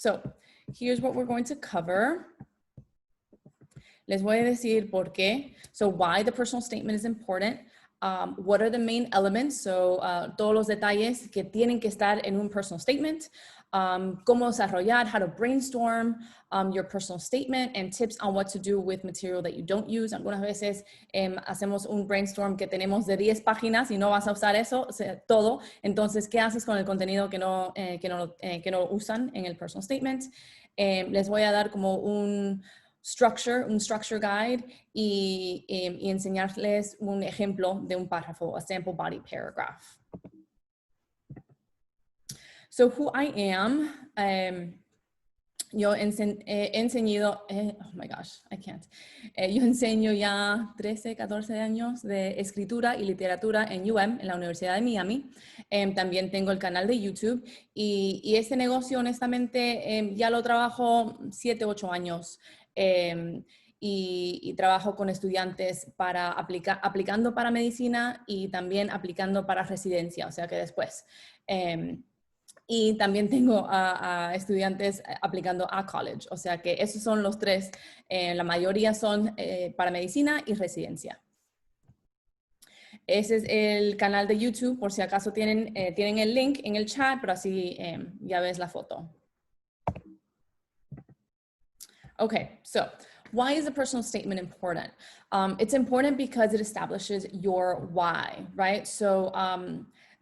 So here's what we're going to cover. Les voy a decir por qué. So why the personal statement is important. What are the main elements? So todos los detalles que tienen que estar en un personal statement. Cómo desarrollar, how to brainstorm your personal statement, and tips on what to do with material that you don't use. Algunas veces hacemos un brainstorm que tenemos de 10 páginas y no vas a usar eso, todo. Entonces, ¿qué haces con el contenido que no usan en el personal statement? Les voy a dar como un structure guide y enseñarles un ejemplo de un párrafo, a sample body paragraph. So who I am, yo enseñado, oh my gosh, I can't. Yo enseño ya 13, 14 años de escritura y literatura en UM, en la Universidad de Miami. También tengo el canal de YouTube y este negocio honestamente ya lo trabajo 7, 8 años. Y trabajo con estudiantes para aplicando para medicina y también aplicando para residencia, o sea que después. Y también tengo a estudiantes aplicando a college, o sea que esos son los tres, la mayoría son para medicina y residencia. Ese es el canal de YouTube, por si acaso tienen el link en el chat, pero así ya ves la foto. Okay, so why is a personal statement important? It's important because it establishes your why, right? So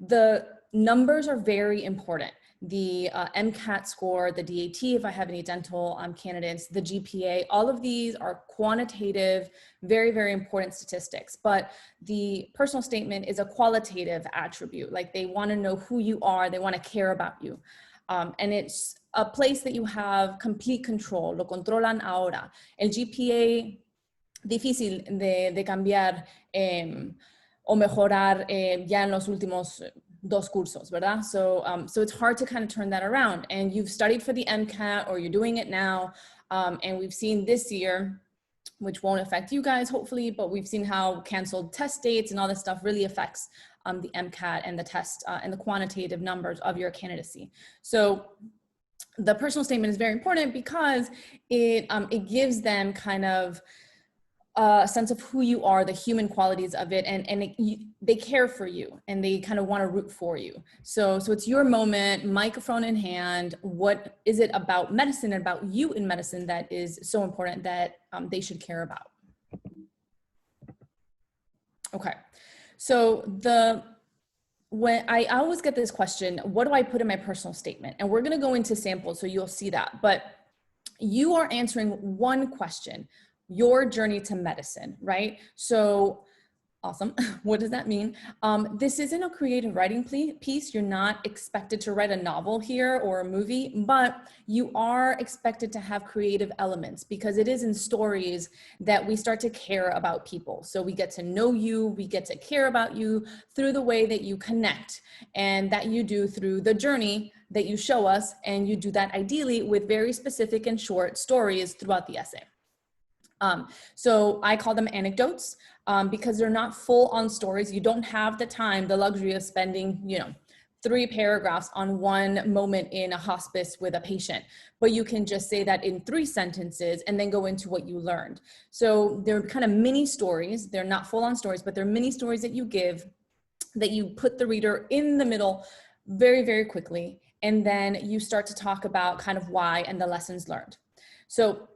the numbers are very important. The MCAT score, the DAT, if I have any dental candidates, the GPA, all of these are quantitative, very, very important statistics. But the personal statement is a qualitative attribute. Like they want to know who you are, they want to care about you. And it's a place that you have complete control, lo controlan ahora. El GPA, difícil de cambiar o mejorar ya en los últimos 2 cursos, ¿verdad? So it's hard to kind of turn that around. And you've studied for the MCAT or you're doing it now. And we've seen this year, which won't affect you guys, hopefully, but we've seen how canceled test dates and all this stuff really affects the MCAT and the test and the quantitative numbers of your candidacy. So the personal statement is very important because it gives them kind of a sense of who you are, the human qualities of it, and they care for you and they kind of want to root for you. So it's your moment, microphone in hand. What is it about medicine and about you in medicine that is so important that they should care about? Okay, so when I always get this question, what do I put in my personal statement? And we're going to go into samples so you'll see that, but you are answering one question, your journey to medicine, right? So awesome. What does that mean? This isn't a creative writing piece. You're not expected to write a novel here or a movie, but you are expected to have creative elements because it is in stories that we start to care about people. So we get to know you, we get to care about you through the way that you connect and that you do through the journey that you show us. And you do that ideally with very specific and short stories throughout the essay. So I call them anecdotes because they're not full on stories. You don't have the time, the luxury of spending, 3 paragraphs on one moment in a hospice with a patient, but you can just say that in 3 sentences and then go into what you learned. So they're kind of mini stories. They're not full on stories, but they're mini stories that you give, that you put the reader in the middle very, very quickly. And then you start to talk about kind of why and the lessons learned. So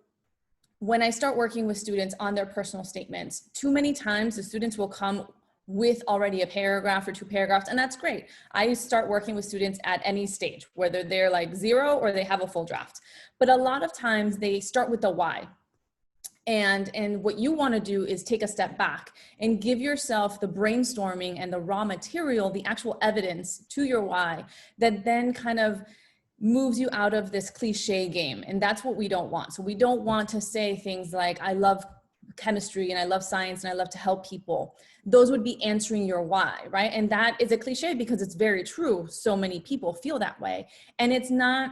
when I start working with students on their personal statements, too many times the students will come with already a paragraph or 2 paragraphs, and that's great. I start working with students at any stage, whether they're like 0 or they have a full draft. But a lot of times they start with the why. And what you want to do is take a step back and give yourself the brainstorming and the raw material, the actual evidence to your why, that then kind of moves you out of this cliche game. And that's what we don't want. So we don't want to say things like, I love chemistry and I love science and I love to help people. Those would be answering your why, right? And that is a cliche because it's very true. So many people feel that way. And it's not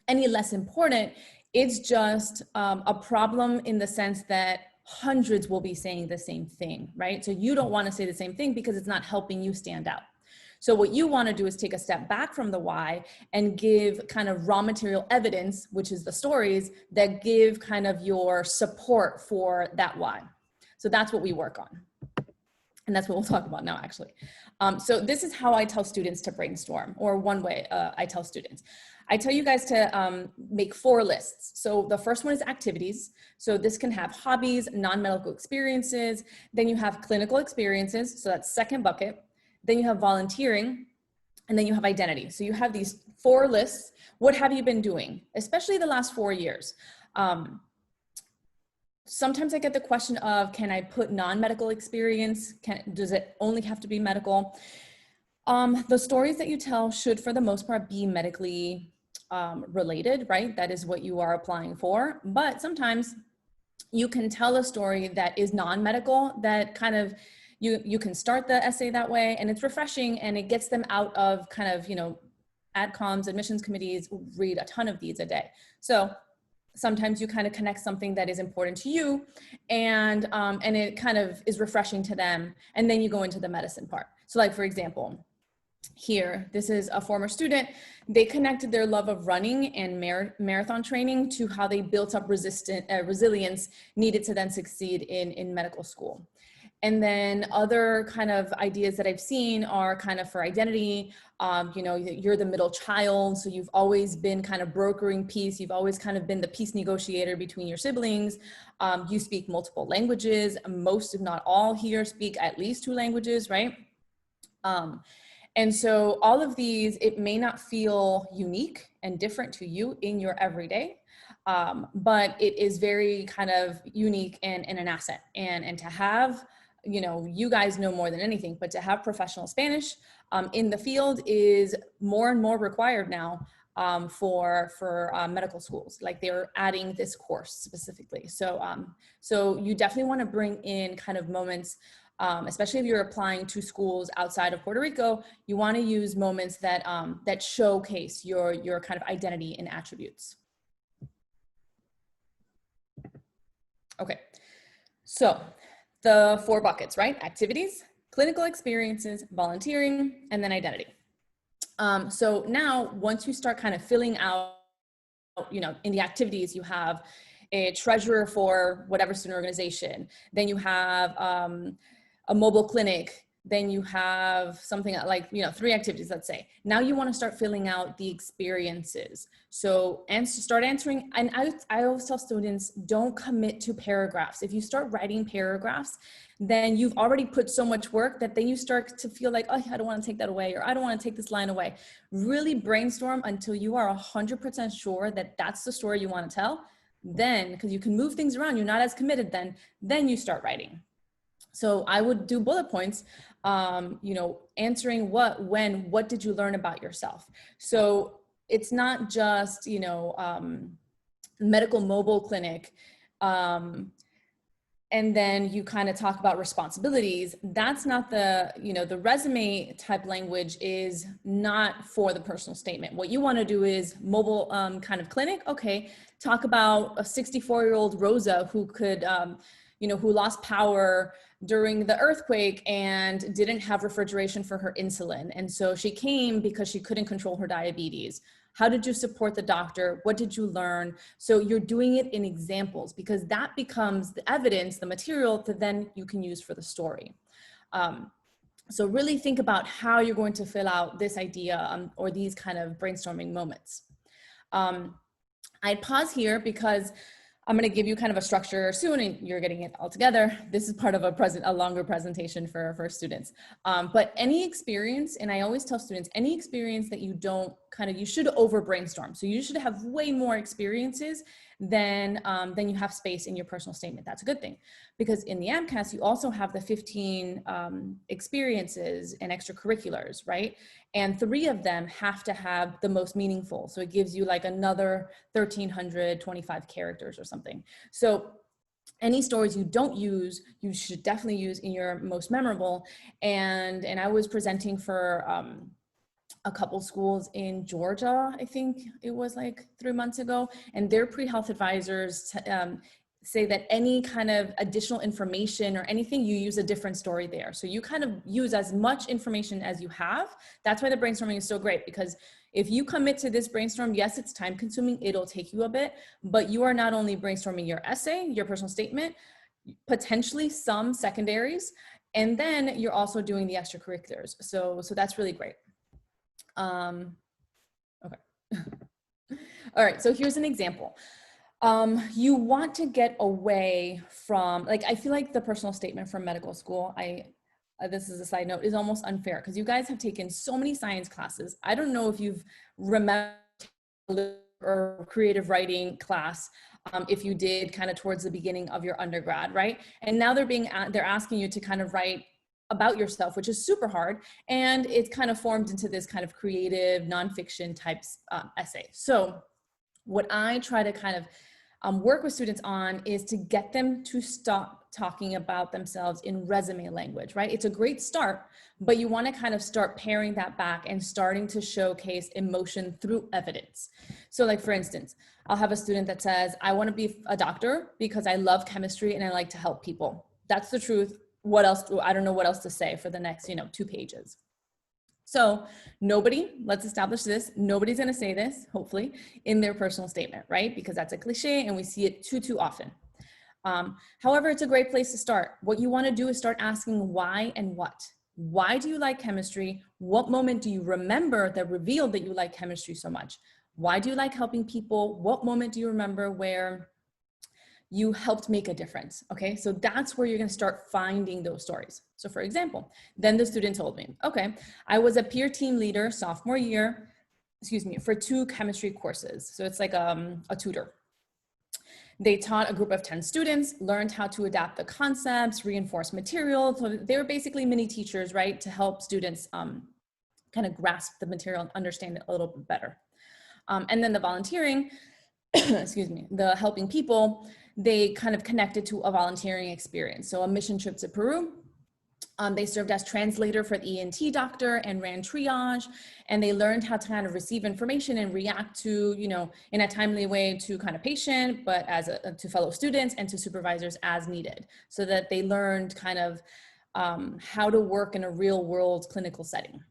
any less important. It's just a problem in the sense that hundreds will be saying the same thing, right? So you don't want to say the same thing because it's not helping you stand out. So what you want to do is take a step back from the why and give kind of raw material evidence, which is the stories that give kind of your support for that why. So that's what we work on. And that's what we'll talk about now, actually. So this is how I tell students to brainstorm, or one way I tell students. I tell you guys to make 4 lists. So the first one is activities. So this can have hobbies, non-medical experiences. Then you have clinical experiences. So that's second bucket. Then you have volunteering. And then you have identity. So you have these 4 lists. What have you been doing, especially the last 4 years? Sometimes I get the question of, can I put non-medical experience? Does it only have to be medical? The stories that you tell should, for the most part, be medically related, right? That is what you are applying for. But sometimes you can tell a story that is non-medical, that kind of, you can start the essay that way, and it's refreshing, and it gets them out of kind of, adcoms, admissions committees read a ton of these a day. So sometimes you kind of connect something that is important to you, and it kind of is refreshing to them, and then you go into the medicine part. So like, for example, here, this is a former student. They connected their love of running and marathon training to how they built up resilience needed to then succeed in medical school. And then other kind of ideas that I've seen are kind of for identity. You're the middle child, so you've always been kind of brokering peace. You've always kind of been the peace negotiator between your siblings. You speak multiple languages. Most, if not all here, speak at least 2 languages, right? And so all of these, it may not feel unique and different to you in your everyday, but it is very kind of unique and an asset. And to have, you guys know more than anything, but to have professional Spanish in the field is more and more required now for medical schools. Like, they're adding this course specifically. So you definitely want to bring in kind of moments, especially if you're applying to schools outside of Puerto Rico. You want to use moments that that showcase your kind of identity and attributes. Okay, so the 4 buckets, right? Activities, clinical experiences, volunteering, and then identity. So now, once you start kind of filling out, in the activities, you have a treasurer for whatever student organization, then you have a mobile clinic, then you have something like, 3 activities, let's say. Now you want to start filling out the experiences. So, and start answering, and I always tell students, don't commit to paragraphs. If you start writing paragraphs, then you've already put so much work that then you start to feel like, oh, I don't want to take that away, or I don't want to take this line away. Really brainstorm until you are 100% sure that that's the story you want to tell. Then, because you can move things around, you're not as committed, then you start writing. So I would do bullet points, answering what, when, what did you learn about yourself? So it's not just, medical mobile clinic, and then you kind of talk about responsibilities. That's not the, the resume type language is not for the personal statement. What you want to do is mobile kind of clinic. Okay, talk about a 64-year-old Rosa who could, who lost power during the earthquake and didn't have refrigeration for her insulin. And so she came because she couldn't control her diabetes. How did you support the doctor? What did you learn? So you're doing it in examples, because that becomes the evidence, the material that then you can use for the story. So really think about how you're going to fill out this idea or these kind of brainstorming moments. I'd pause here because I'm going to give you kind of a structure soon, and you're getting it all together. This is part of a longer presentation for students. But any experience, and I always tell students, any experience that you don't you should over brainstorm. So you should have way more experiences than you have space in your personal statement. That's a good thing, because in the AMCAS, you also have the 15 experiences and extracurriculars, right? And 3 of them have to have the most meaningful. So it gives you like another 1,325 characters or something. So any stories you don't use, you should definitely use in your most memorable. And I was presenting for a couple schools in Georgia, I think it was like 3 months ago, and their pre-health advisors say that any kind of additional information or anything, you use a different story there. So you kind of use as much information as you have. That's why the brainstorming is so great, because if you commit to this brainstorm, yes, it's time consuming, it'll take you a bit, but you are not only brainstorming your essay, your personal statement, potentially some secondaries, and then you're also doing the extracurriculars. So that's really great. Okay. All right, so here's an example. You want to get away from, like, I feel like the personal statement from medical school, this is a side note, is almost unfair because you guys have taken so many science classes. I don't know if you've remembered or creative writing class, if you did kind of towards the beginning of your undergrad, right? And now they're asking you to kind of write about yourself, which is super hard. And it's kind of formed into this kind of creative nonfiction types essay. So what I try to kind of work with students on is to get them to stop talking about themselves in resume language, right? It's a great start, but you want to kind of start paring that back and starting to showcase emotion through evidence. So like, for instance, I'll have a student that says, I want to be a doctor because I love chemistry and I like to help people. That's the truth. What else? I don't know what else to say for the next, 2 pages. So let's establish this, nobody's going to say this, hopefully, in their personal statement, right? Because that's a cliche and we see it too often. However, it's a great place to start. What you want to do is start asking why and what. Why do you like chemistry? What moment do you remember that revealed that you like chemistry so much? Why do you like helping people? What moment do you remember where you helped make a difference? Okay, so that's where you're going to start finding those stories. So for example, then the student told me, okay, I was a peer team leader sophomore year, for 2 chemistry courses. So it's like a tutor. They taught a group of 10 students, learned how to adapt the concepts, reinforce material. So they were basically mini teachers, right, to help students kind of grasp the material and understand it a little bit better. And then the volunteering, the helping people, they kind of connected to a volunteering experience. So a mission trip to Peru. They served as translator for the ENT doctor and ran triage, and they learned how to kind of receive information and react to, in a timely way to kind of patient, but to fellow students and to supervisors as needed, so that they learned kind of how to work in a real world clinical setting.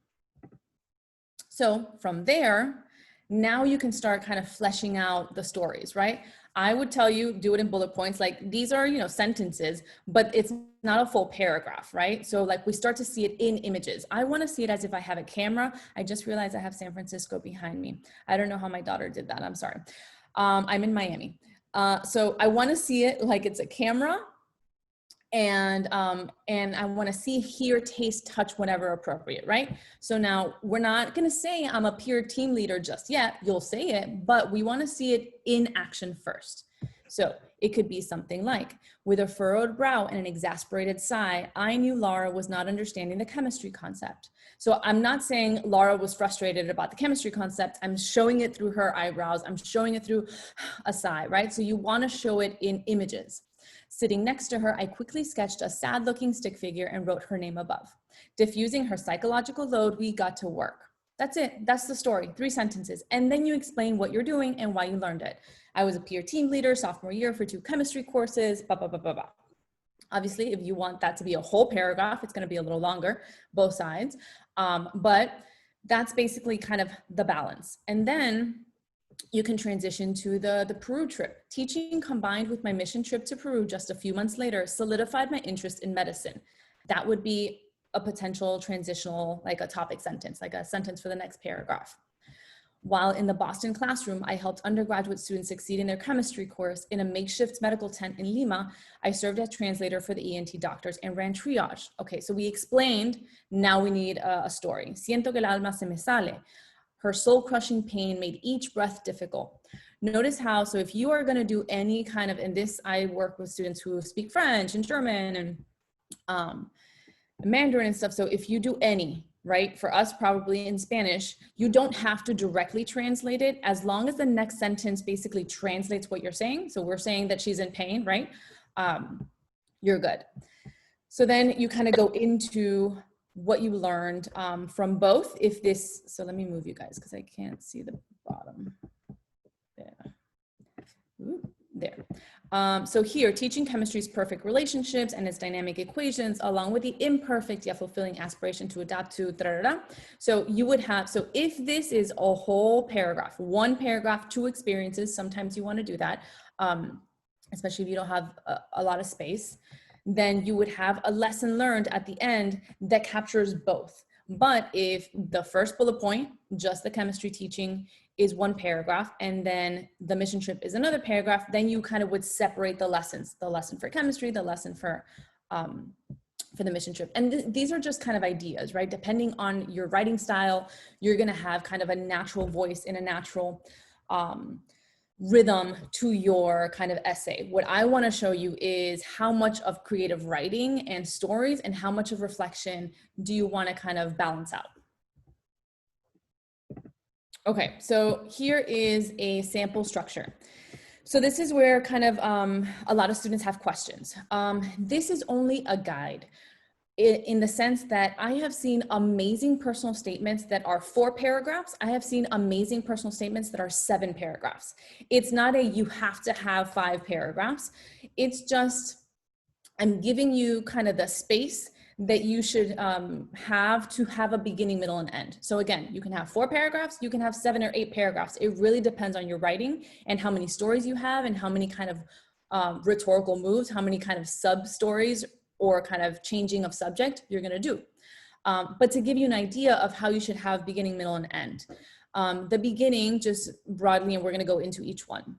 So from there, now you can start kind of fleshing out the stories, right? I would tell you, do it in bullet points. Like these are, sentences, but it's not a full paragraph, right? So like we start to see it in images. I want to see it as if I have a camera. I just realized I have San Francisco behind me. I don't know how my daughter did that. I'm sorry. I'm in Miami. So I want to see it like it's a camera. And I want to see, hear, taste, touch whenever appropriate, right? So now we're not going to say I'm a peer team leader just yet. You'll say it, but we want to see it in action first. So it could be something like, with a furrowed brow and an exasperated sigh, I knew Laura was not understanding the chemistry concept. So I'm not saying Laura was frustrated about the chemistry concept. I'm showing it through her eyebrows. I'm showing it through a sigh, right? So you want to show it in images. Sitting next to her, I quickly sketched a sad-looking stick figure and wrote her name above. Diffusing her psychological load, we got to work. That's it. That's the story. 3 sentences. And then you explain what you're doing and why you learned it. I was a peer team leader sophomore year for 2 chemistry courses, blah, blah, blah, blah, blah. Obviously, if you want that to be a whole paragraph, it's going to be a little longer, both sides. But that's basically kind of the balance. And then you can transition to the Peru trip. Teaching combined with my mission trip to Peru just a few months later solidified my interest in medicine. That would be a potential transitional, like a topic sentence, like a sentence for the next paragraph. While in the Boston classroom, I helped undergraduate students succeed in their chemistry course in a makeshift medical tent in Lima. I served as translator for the ENT doctors and ran triage. Okay, so we explained, now we need a story. Siento que el alma se me sale. Her soul-crushing pain made each breath difficult. Notice how, so if you are going to do any kind of, and this, I work with students who speak French and German and Mandarin and stuff. So if you do any, right, for us probably in Spanish, you don't have to directly translate it as long as the next sentence basically translates what you're saying. So we're saying that she's in pain, right? You're good. So then you kind of go into what you learned from both. So let me move you guys because I can't see the bottom. Yeah. Ooh, there. So here, teaching chemistry's perfect relationships and its dynamic equations, along with the imperfect yet fulfilling aspiration to adapt to, so you would have, so if this is a whole paragraph, one paragraph, two experiences, sometimes you want to do that, especially if you don't have a lot of space, then you would have a lesson learned at the end that captures both. But if the first bullet point, just the chemistry teaching, is one paragraph, and then the mission trip is another paragraph, then you kind of would separate the lessons, the lesson for chemistry, the lesson for the mission trip. And these are just kind of ideas, right? Depending on your writing style, you're gonna have kind of a natural voice and a natural rhythm to your kind of essay. What I want to show you is how much of creative writing and stories and how much of reflection do you want to kind of balance out. Okay, so here is a sample structure. So this is where kind of a lot of students have questions. This is only a guide in the sense that I have seen amazing personal statements that are 4 paragraphs. I have seen amazing personal statements that are 7 paragraphs. It's not a you have to have 5 paragraphs. It's just I'm giving you kind of the space that you should have to have a beginning, middle, and end. So again, you can have 4 paragraphs, you can have 7 or 8 paragraphs. It really depends on your writing and how many stories you have and how many kind of rhetorical moves, how many kind of sub-stories or kind of changing of subject you're gonna do. But to give you an idea of how you should have beginning, middle, and end. The beginning, just broadly, and we're gonna go into each one.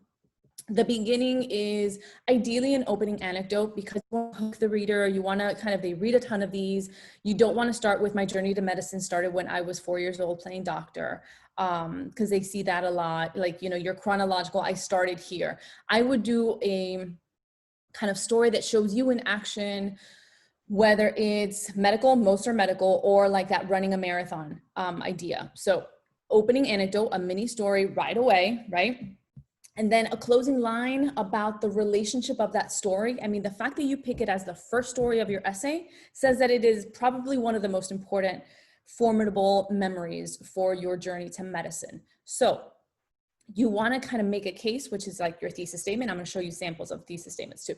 The beginning is ideally an opening anecdote because you want to hook the reader. You want to kind of, they read a ton of these. You don't want to start with my journey to medicine started when I was 4 years old playing doctor, because they see that a lot. Like, you know, your chronological, I started here. I would do a kind of story that shows you in action, whether it's medical, most are medical, or like that running a marathon idea. So opening anecdote, a mini story right away, right? And then a closing line about the relationship of that story. I mean, the fact that you pick it as the first story of your essay says that it is probably one of the most important, formidable memories for your journey to medicine. So you want to kind of make a case, which is like your thesis statement. I'm going to show you samples of thesis statements too.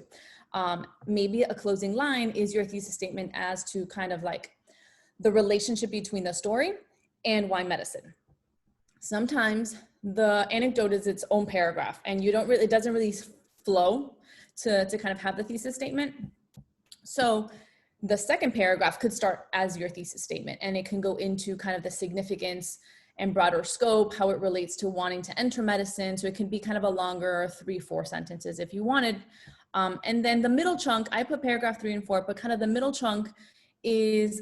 Maybe a closing line is your thesis statement as to kind of like the relationship between the story and why medicine. Sometimes the anecdote is its own paragraph and you don't really, it doesn't really flow to kind of have the thesis statement. So the second paragraph could start as your thesis statement and it can go into kind of the significance and broader scope, how it relates to wanting to enter medicine. So it can be kind of a longer 3-4 sentences if you wanted. And then the middle chunk, I put paragraph 3 and 4, but kind of the middle chunk is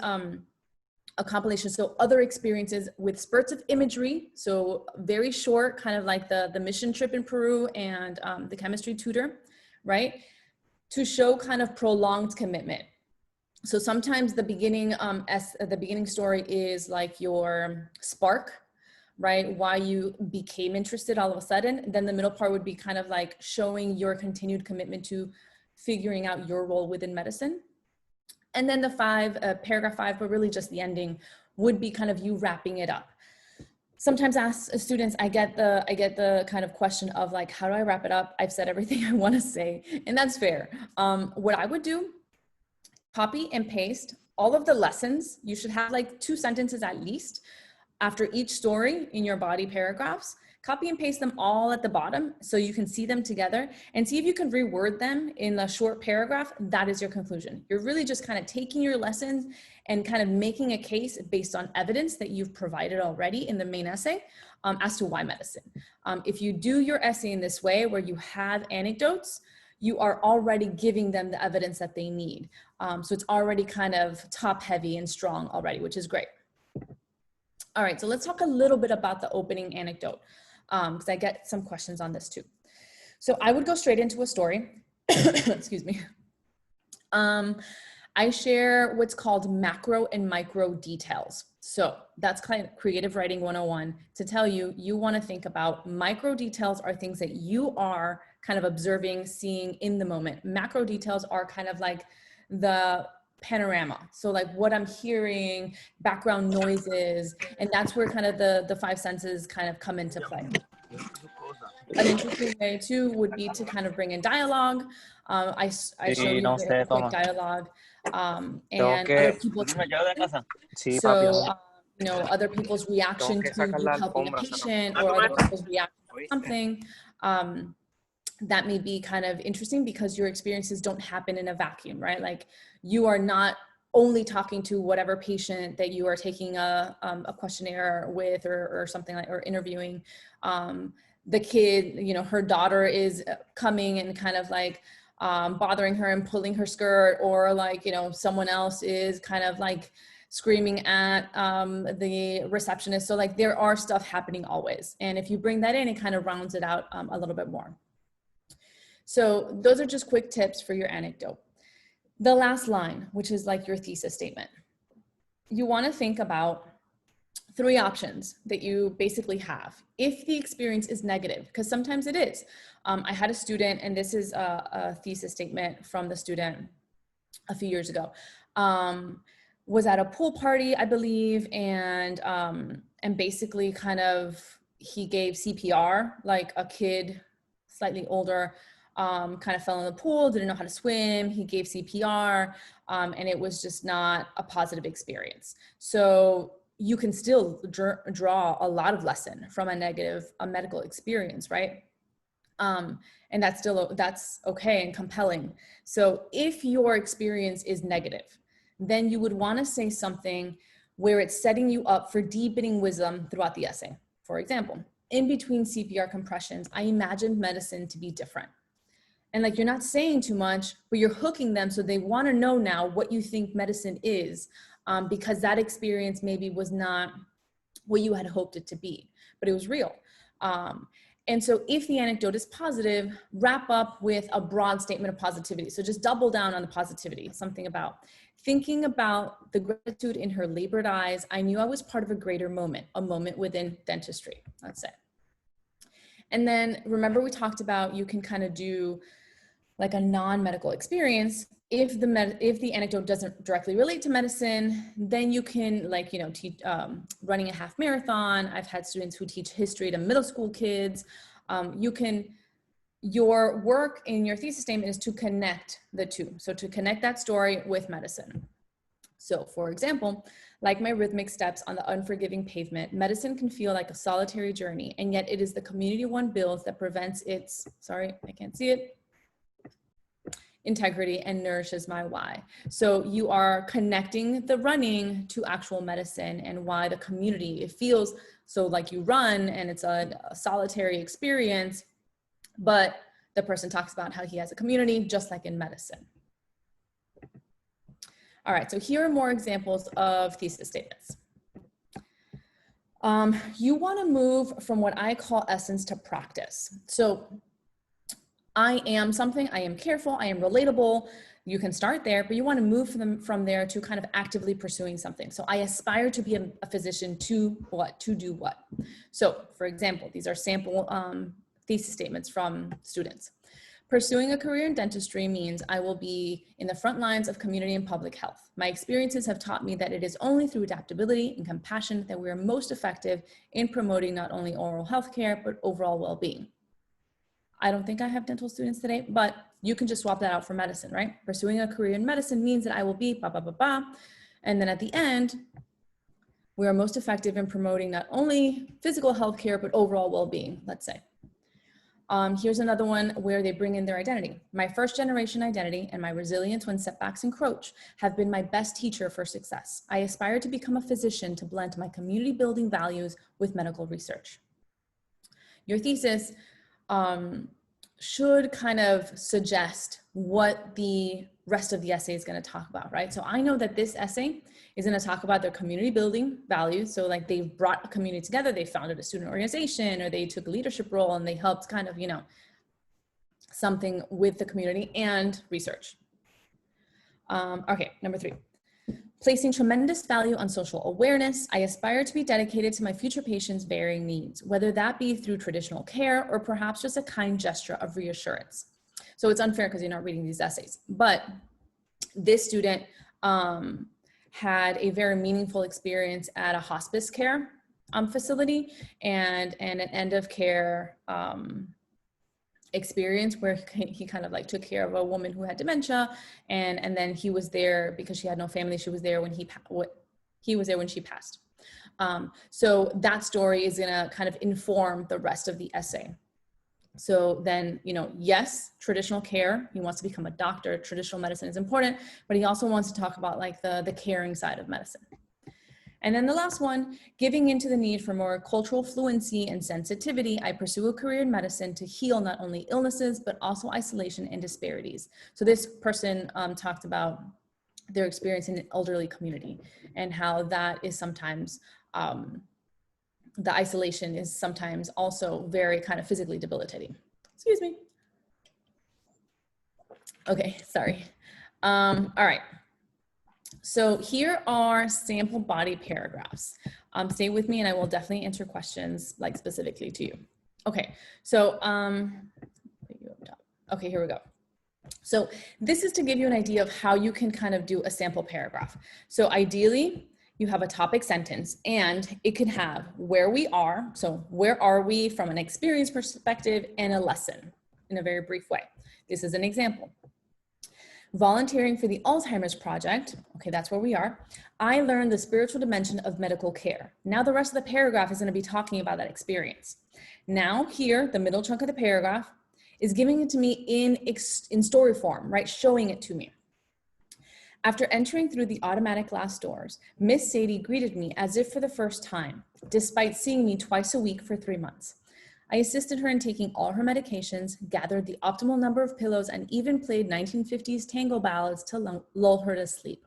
a compilation. So other experiences with spurts of imagery. So very short, kind of like the mission trip in Peru and the chemistry tutor, right? To show kind of prolonged commitment. So sometimes the beginning, the beginning story is like your spark, right? Why you became interested all of a sudden. Then the middle part would be kind of like showing your continued commitment to figuring out your role within medicine. And then the paragraph 5, but really just the ending would be kind of you wrapping it up. Sometimes as students, I get the kind of question of like, how do I wrap it up? I've said everything I want to say, and that's fair. What I would do, copy and paste all of the lessons. You should have like 2 sentences at least after each story in your body paragraphs. Copy and paste them all at the bottom so you can see them together and see if you can reword them in a short paragraph. That is your conclusion. You're really just kind of taking your lessons and kind of making a case based on evidence that you've provided already in the main essay as to why medicine. If you do your essay in this way where you have anecdotes, you are already giving them the evidence that they need. So it's already kind of top heavy and strong already, which is great. All right, so let's talk a little bit about the opening anecdote. Because I get some questions on this too. So I would go straight into a story. Excuse me. I share what's called macro and micro details. So that's kind of creative writing 101 to tell you, you want to think about micro details are things that you are kind of observing, seeing in the moment. Macro details are kind of like the panorama. So like what I'm hearing, background noises, and that's where kind of the 5 senses kind of come into play. An interesting way too would be to kind of bring in dialogue. I showed Sí, you no a sé, quick toma. dialogue, Tengo and other que... people's ¿Me llevo de casa? Sí, papi. so you know, other people's Tengo reaction que to sacar you la helping a alfombra. patient or other people's reaction to ¿Oíste? something. That may be kind of interesting because your experiences don't happen in a vacuum, right? Like you are not only talking to whatever patient that you are taking a questionnaire with or something like, or interviewing. The kid, you know, her daughter is coming and kind of like bothering her and pulling her skirt, or like, you know, someone else is kind of like screaming at the receptionist. So like there are stuff happening always. And if you bring that in, it kind of rounds it out a little bit more. So those are just quick tips for your anecdote. The last line, which is like your thesis statement. You want to think about 3 options that you basically have if the experience is negative, because sometimes it is. I had a student, and this is a thesis statement from the student a few years ago. Was at a pool party, I believe, and basically kind of he gave CPR, like a kid slightly older kind of fell in the pool, didn't know how to swim. He gave CPR, and it was just not a positive experience. So you can still draw a lot of lesson from a medical experience, right? And that's okay and compelling. So if your experience is negative, then you would want to say something where it's setting you up for deepening wisdom throughout the essay. For example, in between CPR compressions, I imagined medicine to be different. And like, you're not saying too much, but you're hooking them so they want to know now what you think medicine is, because that experience maybe was not what you had hoped it to be, but it was real. And so if the anecdote is positive, wrap up with a broad statement of positivity. So just double down on the positivity, something about thinking about the gratitude in her labored eyes. I knew I was part of a greater moment, a moment within dentistry, let's say. And then remember we talked about you can kind of do like a non-medical experience. If the anecdote doesn't directly relate to medicine, then you can, like, you know, teach running a half marathon. I've had students who teach history to middle school kids. Your work in your thesis statement is to connect the two. So to connect that story with medicine. So for example, like my rhythmic steps on the unforgiving pavement, medicine can feel like a solitary journey, and yet it is the community one builds that prevents its, sorry, I can't see it, integrity and nourishes my why. So you are connecting the running to actual medicine and why the community, it feels so like you run and it's a solitary experience, but the person talks about how he has a community just like in medicine. All right, so here are more examples of thesis statements. You want to move from what I call essence to practice. So I am something, I am careful, I am relatable. You can start there, but you want to move from there to kind of actively pursuing something. So I aspire to be a physician to what? To do what? So for example, these are sample thesis statements from students. Pursuing a career in dentistry means I will be in the front lines of community and public health. My experiences have taught me that it is only through adaptability and compassion that we are most effective in promoting not only oral health care, but overall well-being. I don't think I have dental students today, but you can just swap that out for medicine, right? Pursuing a career in medicine means that I will be ba, ba, ba, ba. And then at the end, we are most effective in promoting not only physical health care, but overall well-being, let's say. Here's another one where they bring in their identity. My first generation identity and my resilience when setbacks encroach have been my best teacher for success. I aspire to become a physician to blend my community building values with medical research. Your thesis should kind of suggest what the rest of the essay is going to talk about, right? So I know that this essay is going to talk about their community building values. So like they've brought a community together, they founded a student organization, or they took a leadership role and they helped kind of, you know, something with the community and research. Okay, number 3. Placing tremendous value on social awareness, I aspire to be dedicated to my future patients' varying needs, whether that be through traditional care or perhaps just a kind gesture of reassurance. So it's unfair because you're not reading these essays, but this student had a very meaningful experience at a hospice care facility and an end of care experience where he kind of like took care of a woman who had dementia, and then he was there because she had no family. She was there when he was there when she passed. So that story is going to kind of inform the rest of the essay. So then, you know, yes, traditional care, he wants to become a doctor. Traditional medicine is important, but he also wants to talk about like the caring side of medicine. And then the last one, giving into the need for more cultural fluency and sensitivity, I pursue a career in medicine to heal not only illnesses, but also isolation and disparities. So this person talked about their experience in an elderly community and how that is sometimes, the isolation is sometimes also very kind of physically debilitating. Excuse me. Okay, sorry. All right. So here are sample body paragraphs. Stay with me and I will definitely answer questions like specifically to you. Okay, so okay, here we go. So this is to give you an idea of how you can kind of do a sample paragraph. So ideally, you have a topic sentence and it can have where we are. So where are we from an experience perspective and a lesson in a very brief way. This is an example. Volunteering for the Alzheimer's Project, okay, that's where we are. I learned the spiritual dimension of medical care. Now the rest of the paragraph is going to be talking about that experience. Now here, the middle chunk of the paragraph is giving it to me in story form, right? Showing it to me. After entering through the automatic glass doors, Miss Sadie greeted me as if for the first time, despite seeing me twice a week for 3 months. I assisted her in taking all her medications, gathered the optimal number of pillows, and even played 1950s tango ballads to lull her to sleep.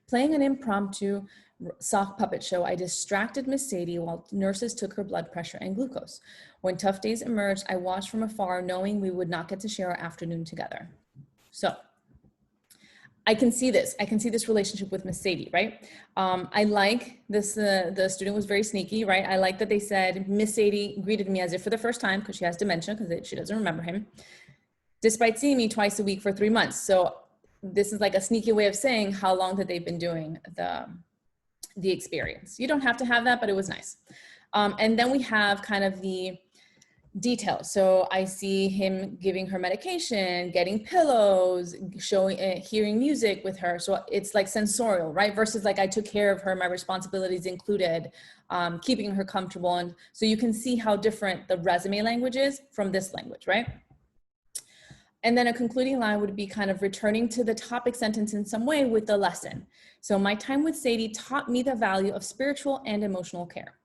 Playing an impromptu sock puppet show, I distracted Miss Sadie while nurses took her blood pressure and glucose. When tough days emerged, I watched from afar, knowing we would not get to share our afternoon together. So I can see this. I can see this relationship with Miss Sadie, right? I like this, the student was very sneaky, right? I like that they said, Miss Sadie greeted me as if for the first time, because she has dementia, because she doesn't remember him, despite seeing me twice a week for 3 months. So this is like a sneaky way of saying how long that they've been doing the experience. You don't have to have that, but it was nice. And then we have kind of the details. So I see him giving her medication, getting pillows, showing, hearing music with her. So it's like sensorial, right? Versus like I took care of her, my responsibilities included keeping her comfortable. And so you can see how different the resume language is from this language, right? And then a concluding line would be kind of returning to the topic sentence in some way with the lesson. So my time with Sadie taught me the value of spiritual and emotional care.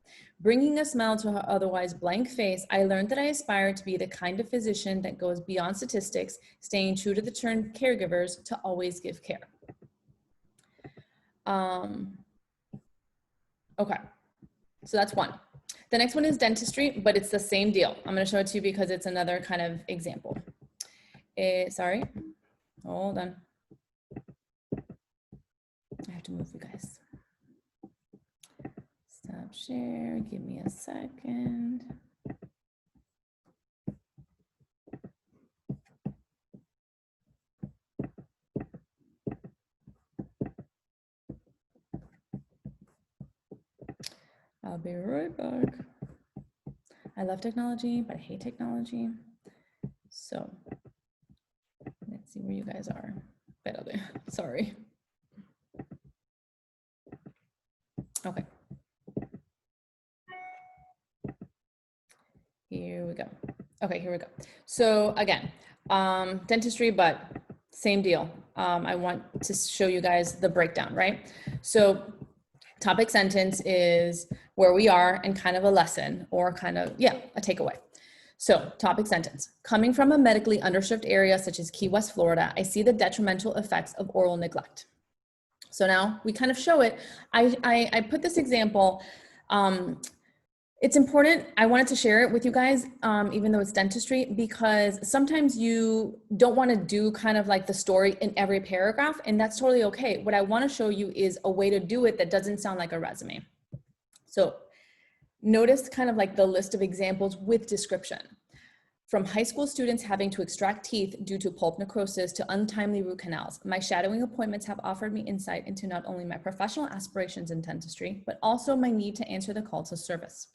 Bringing a smile to her otherwise blank face, I learned that I aspire to be the kind of physician that goes beyond statistics, staying true to the term caregivers to always give care. Okay, so that's one. The next one is dentistry, but it's the same deal. I'm gonna show it to you because it's another kind of example. Sorry, hold on. I have to move you guys. Stop share, give me a second. I'll be right back. I love technology, but I hate technology. So let's see where you guys are. Sorry. Okay. Here we go. Okay, here we go. So again, dentistry, but same deal. I want to show you guys the breakdown, right? So topic sentence is where we are and kind of a lesson or kind of, yeah, a takeaway. So topic sentence, coming from a medically underserved area such as Key West, Florida, I see the detrimental effects of oral neglect. So now we kind of show it. I put this example, it's important. I wanted to share it with you guys, even though it's dentistry, because sometimes you don't want to do kind of like the story in every paragraph, and that's totally okay. What I want to show you is a way to do it that doesn't sound like a resume. So notice kind of like the list of examples with description. From high school students having to extract teeth due to pulp necrosis to untimely root canals, my shadowing appointments have offered me insight into not only my professional aspirations in dentistry, but also my need to answer the call to service.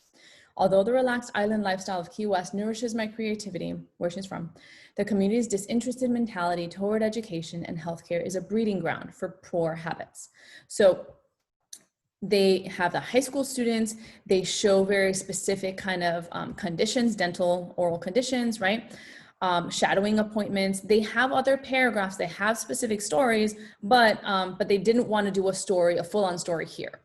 Although the relaxed island lifestyle of Key West nourishes my creativity, where she's from, the community's disinterested mentality toward education and healthcare is a breeding ground for poor habits. So they have the high school students, they show very specific kind of conditions, dental, oral conditions, right? Shadowing appointments. They have other paragraphs, they have specific stories, but they didn't want to do a full-on story here.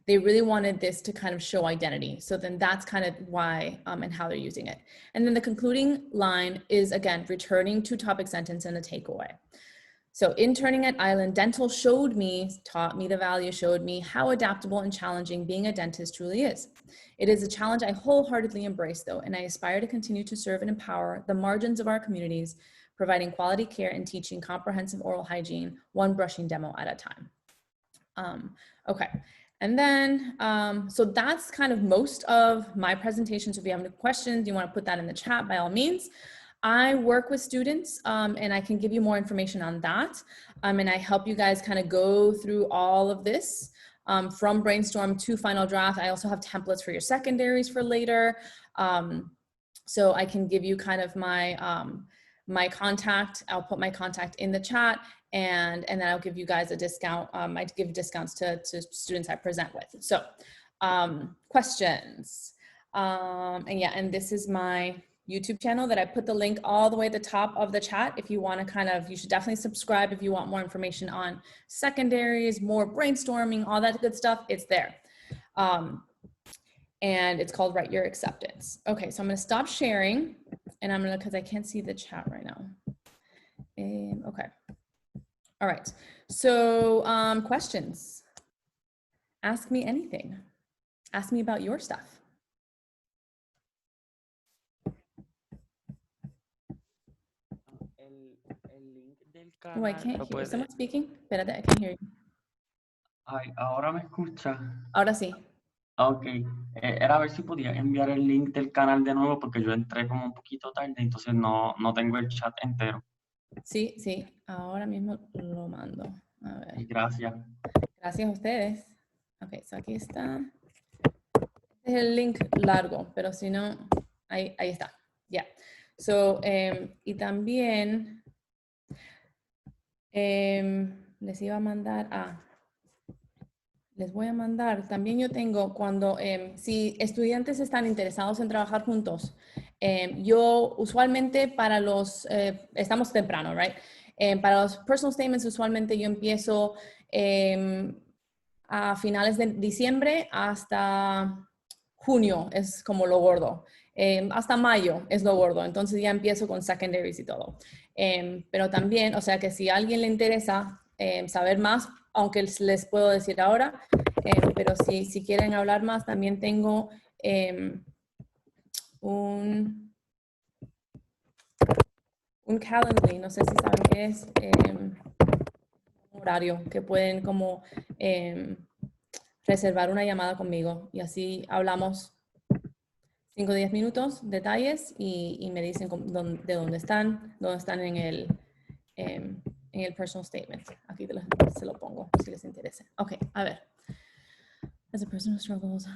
They really wanted this to kind of show identity. So then that's kind of why and how they're using it. And then the concluding line is, again, returning to topic sentence and a takeaway. So interning at Island, dental taught me the value, showed me how adaptable and challenging being a dentist truly is. It is a challenge I wholeheartedly embrace though, and I aspire to continue to serve and empower the margins of our communities, providing quality care and teaching comprehensive oral hygiene, one brushing demo at a time. Okay. And then, so that's kind of most of my presentation. So if you have any questions, you want to put that in the chat, by all means. I work with students and I can give you more information on that. And I help you guys kind of go through all of this from brainstorm to final draft. I also have templates for your secondaries for later. So I can give you kind of my contact. I'll put my contact in the chat, and then I'll give you guys a discount. I give discounts to students I present with. So questions. And yeah, and this is my YouTube channel that I put the link all the way at the top of the chat. If you want to you should definitely subscribe if you want more information on secondaries, more brainstorming, all that good stuff, it's there. And it's called Write Your Acceptance. Okay, so I'm gonna stop sharing and I'm gonna, because I can't see the chat right now. Okay, all right, so questions. Ask me anything. Ask me about your stuff. Oh, I can't hear. Is someone speaking? Espérate, I can't hear you. Ay, ¿ahora me escucha? Ahora sí. Ok, era a ver si podía enviar el link del canal de nuevo porque yo entré como un poquito tarde, entonces no tengo el chat entero. Sí, sí, ahora mismo lo mando. A ver. Gracias. Gracias a ustedes. Ok, so aquí está. Este es el link largo, pero si no, ahí está. Ya. Yeah. So, y también les iba a mandar, les voy a mandar, también yo tengo cuando, si estudiantes están interesados en trabajar juntos, yo usualmente para los, estamos temprano, right? Para los personal statements usualmente yo empiezo a finales de diciembre hasta junio, es como lo gordo. Hasta mayo es lo gordo, entonces ya empiezo con secondaries y todo. Pero también, o sea que si a alguien le interesa saber más, aunque les puedo decir ahora, pero si quieren hablar más, también tengo un Calendly, no sé si saben qué es, un horario que pueden como reservar una llamada conmigo y así hablamos 5 o 10 minutos, detalles y me dicen de dónde están en el personal statement. Aquí se lo pongo si les interesa. Ok, a ver. As a person who struggles.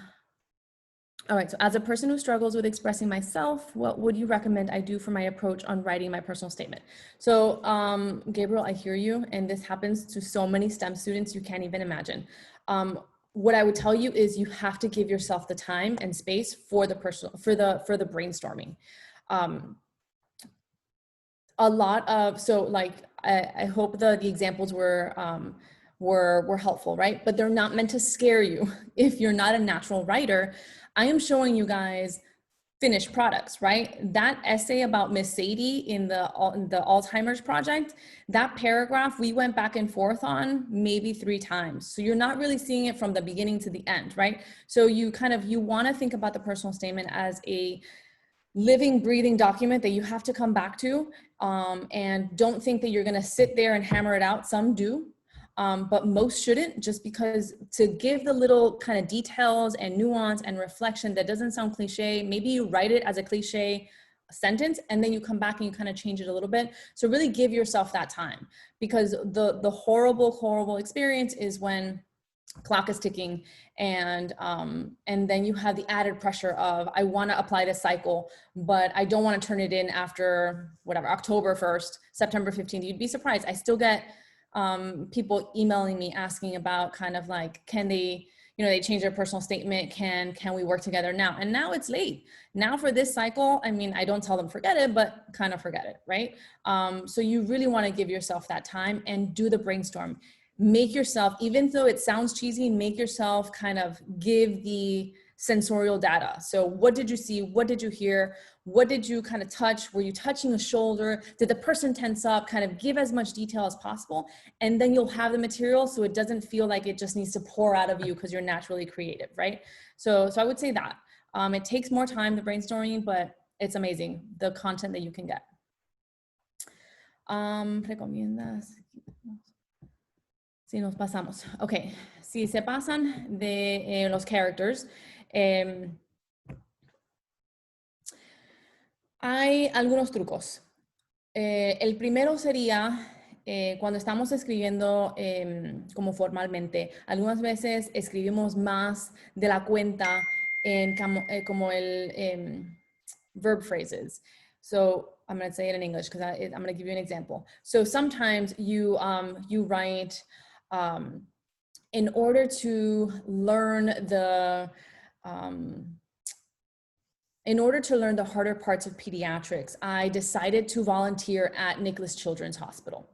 All right, so as a person who struggles with expressing myself, what would you recommend I do for my approach on writing my personal statement? So Gabriel, I hear you, and this happens to so many STEM students you can't even imagine. What I would tell you is you have to give yourself the time and space for the brainstorming. A lot of, so like, I hope the examples were helpful, right? But they're not meant to scare you. If you're not a natural writer, I am showing you guys finished products, right? That essay about Miss Sadie in the Alzheimer's project, that paragraph we went back and forth on maybe 3 times. So you're not really seeing it from the beginning to the end, right? So you want to think about the personal statement as a living, breathing document that you have to come back to, and don't think that you're going to sit there and hammer it out. Some do. But most shouldn't, just because to give the little kind of details and nuance and reflection that doesn't sound cliche, maybe you write it as a cliche sentence and then you come back and you kind of change it a little bit. So really give yourself that time, because the horrible experience is when clock is ticking, and then you have the added pressure of, I want to apply this cycle, but I don't want to turn it in after whatever, October 1st, September 15th. You'd be surprised. I still get people emailing me asking about kind of like, can they, you know, they change their personal statement. Can we work together now? And now it's late. Now for this cycle, I mean, I don't tell them forget it, but kind of forget it, right? So you really want to give yourself that time and do the brainstorm. Make yourself, even though it sounds cheesy, make yourself kind of give the sensorial data. So what did you see? What did you hear? What did you kind of touch? Were you touching a shoulder? Did the person tense up? Kind of give as much detail as possible. And then you'll have the material so it doesn't feel like it just needs to pour out of you because you're naturally creative, right? So I would say that. It takes more time, the brainstorming, but it's amazing, the content that you can get. Recomiendas. Si nos pasamos. Ok, si se pasan de los characters, hay algunos trucos. El primero sería cuando estamos escribiendo como formalmente. Algunas veces escribimos más de la cuenta en como el verb phrases. So I'm going to say it in English because I'm going to give you an example. So sometimes you write, in order to learn the harder parts of pediatrics, I decided to volunteer at Nicholas Children's Hospital.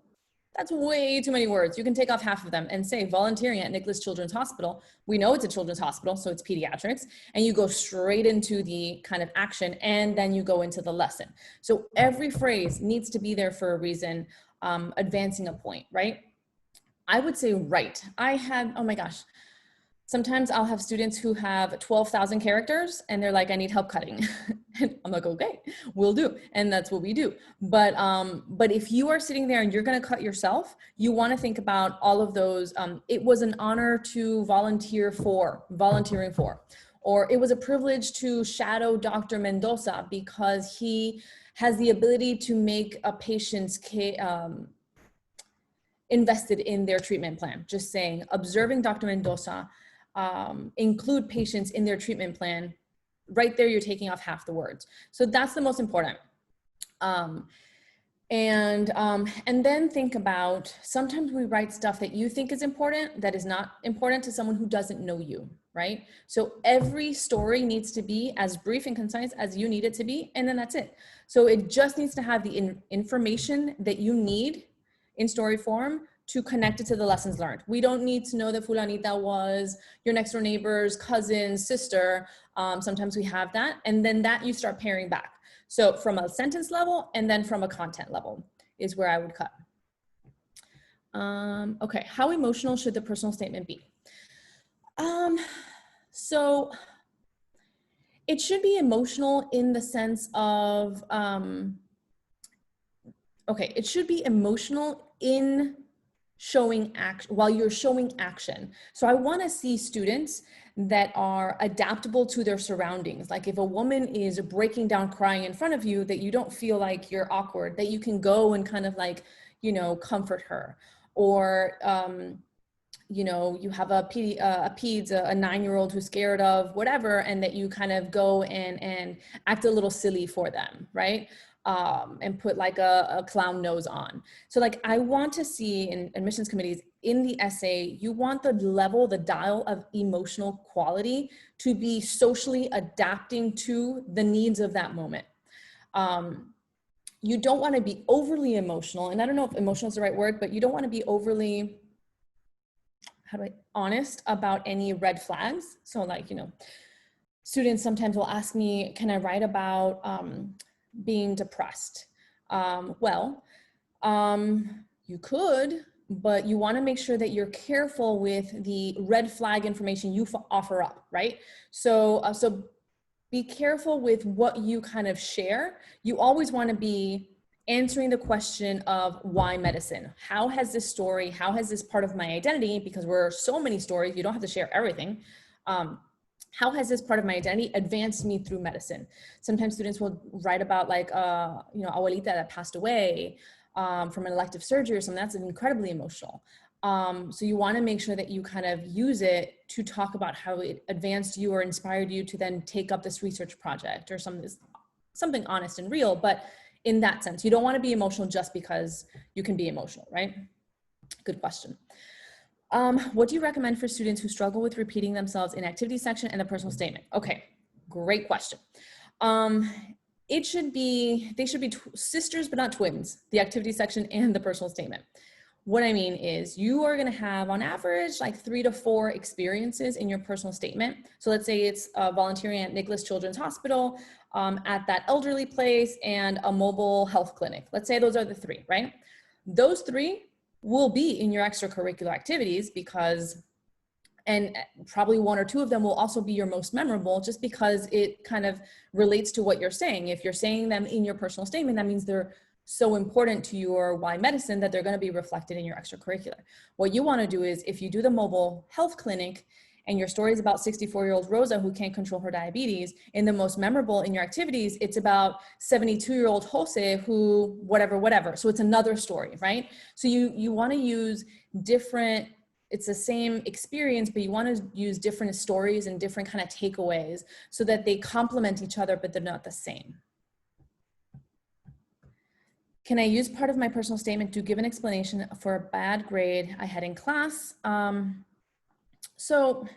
That's way too many words. You can take off half of them and say volunteering at Nicholas Children's Hospital. We know it's a children's hospital, so it's pediatrics, and you go straight into the kind of action, and then you go into the lesson. So every phrase needs to be there for a reason, advancing a point, right? I would say right. Oh my gosh, sometimes I'll have students who have 12,000 characters and they're like, I need help cutting. And I'm like, okay, we'll do. And that's what we do. But if you are sitting there and you're gonna cut yourself, you wanna think about all of those. It was an honor to volunteering for, or it was a privilege to shadow Dr. Mendoza because he has the ability to make a patient's invested in their treatment plan. Just saying, observing Dr. Mendoza, include patients in their treatment plan. Right there, you're taking off half the words. So that's the most important. And then think about, sometimes we write stuff that you think is important that is not important to someone who doesn't know you, right? So every story needs to be as brief and concise as you need it to be, and then that's it. So it just needs to have the information that you need in story form to connect it to the lessons learned. We don't need to know that fulanita was your next door neighbor's cousin's sister. Sometimes we have that, and then that you start pairing back. So from a sentence level and then from a content level is where I would cut. Okay, how emotional should the personal statement be? So it should be emotional in the sense of, okay, it should be emotional in showing action, while you're showing action. So I want to see students that are adaptable to their surroundings. Like if a woman is breaking down crying in front of you, that you don't feel like you're awkward, that you can go and kind of like, you know, comfort her. Or, you know, you have a 9-year-old who's scared of whatever, and that you kind of go and act a little silly for them, right? And put like a clown nose on. So like I want to see in admissions committees in the essay, you want the level, the dial of emotional quality to be socially adapting to the needs of that moment. You don't want to be overly emotional, and I don't know if emotional is the right word, but you don't want to be overly, honest about any red flags. So like, you know, students sometimes will ask me, can I write about being depressed? You could, but you want to make sure that you're careful with the red flag information you offer up, right? So be careful with what you kind of share. You always want to be answering the question of why medicine? How has this story, how has this part of my identity, because we're so many stories, you don't have to share everything. How has this part of my identity advanced me through medicine? Sometimes students will write about like, you know, abuelita that passed away from an elective surgery or something. That's incredibly emotional. So you want to make sure that you kind of use it to talk about how it advanced you or inspired you to then take up this research project or something honest and real. But in that sense, you don't want to be emotional just because you can be emotional, right? Good question. What do you recommend for students who struggle with repeating themselves in activity section and the personal statement? Okay, great question. They should be sisters, but not twins, the activity section and the personal statement. What I mean is you are going to have on average like 3 to 4 experiences in your personal statement. So let's say it's volunteering at Nicholas Children's Hospital, at that elderly place, and a mobile health clinic. Let's say those are the 3, right? Those 3 will be in your extracurricular activities because, and probably 1 or 2 of them will also be your most memorable just because it kind of relates to what you're saying. If you're saying them in your personal statement, that means they're so important to your why medicine that they're going to be reflected in your extracurricular. What you want to do is if you do the mobile health clinic and your story is about 64-year-old Rosa who can't control her diabetes, in the most memorable in your activities, it's about 72-year-old Jose who whatever. So it's another story, right? So you want to use different, it's the same experience, but you want to use different stories and different kind of takeaways so that they complement each other, but they're not the same. Can I use part of my personal statement to give an explanation for a bad grade I had in class? So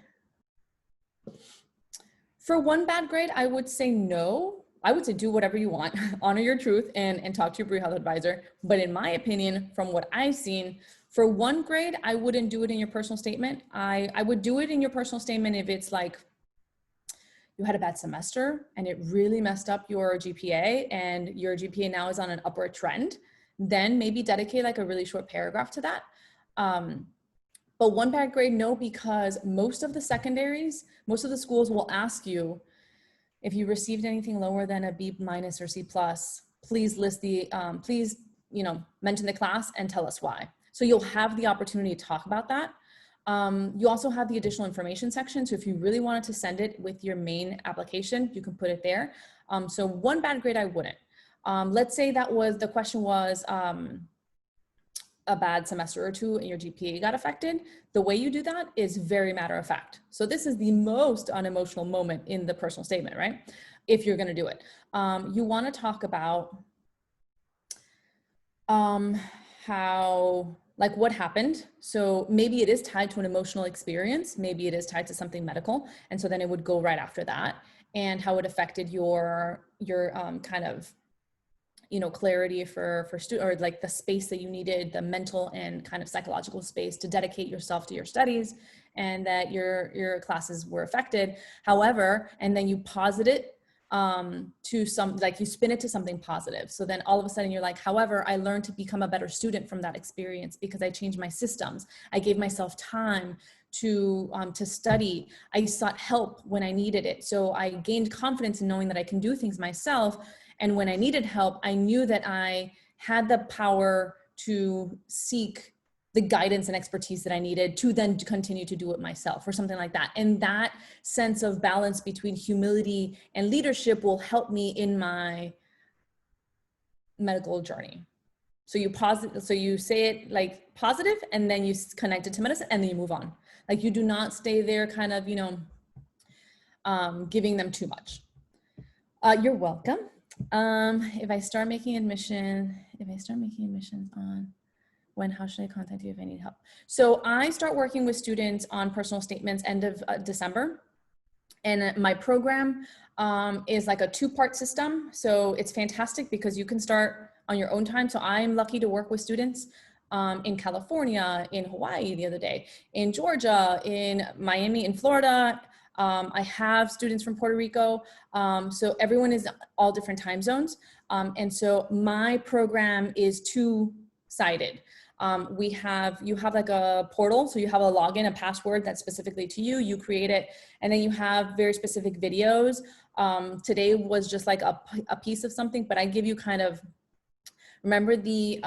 for one bad grade, I would say no. I would say do whatever you want, honor your truth and talk to your pre-health advisor. But in my opinion, from what I've seen, for 1 grade, I wouldn't do it in your personal statement. I would do it in your personal statement if it's like, you had a bad semester and it really messed up your GPA and your GPA now is on an upward trend, then maybe dedicate like a really short paragraph to that. But 1 bad grade, no, because most of the secondaries, most of the schools will ask you if you received anything lower than a B- or C+, please list the, please, mention the class and tell us why. So you'll have the opportunity to talk about that. You also have the additional information section. So if you really wanted to send it with your main application, you can put it there. So 1 bad grade, I wouldn't. Let's say the question was a bad semester or 2 and your GPA got affected. The way you do that is very matter of fact. So this is the most unemotional moment in the personal statement, right? If you're going to do it. You want to talk about how, like what happened. So maybe it is tied to an emotional experience. Maybe it is tied to something medical. And so then it would go right after that, and how it affected your kind of, clarity for student, or like the space that you needed, the mental and kind of psychological space to dedicate yourself to your studies, and that your classes were affected. However, and then you posit it to some, like you spin it to something positive. So then all of a sudden you're like, however, I learned to become a better student from that experience because I changed my systems. I gave myself time to study. I sought help when I needed it. So I gained confidence in knowing that I can do things myself. And when I needed help, I knew that I had the power to seek the guidance and expertise that I needed to then continue to do it myself, or something like that. And that sense of balance between humility and leadership will help me in my medical journey. So you say it like positive, and then you connect it to medicine, and then you move on. Like you do not stay there kind of, giving them too much. You're welcome. If I start making admissions on when, how should I contact you if I need help? So I start working with students on personal statements end of December. And my program is like a 2-part system. So it's fantastic because you can start on your own time. So I'm lucky to work with students in California, in Hawaii the other day, in Georgia, in Miami, in Florida. I have students from Puerto Rico. So everyone is all different time zones. And so my program is 2-sided. You have like a portal. So you have a login, a password that's specifically to you, you create it. And then you have very specific videos. Today was just like a piece of something, but I give you kind of, remember the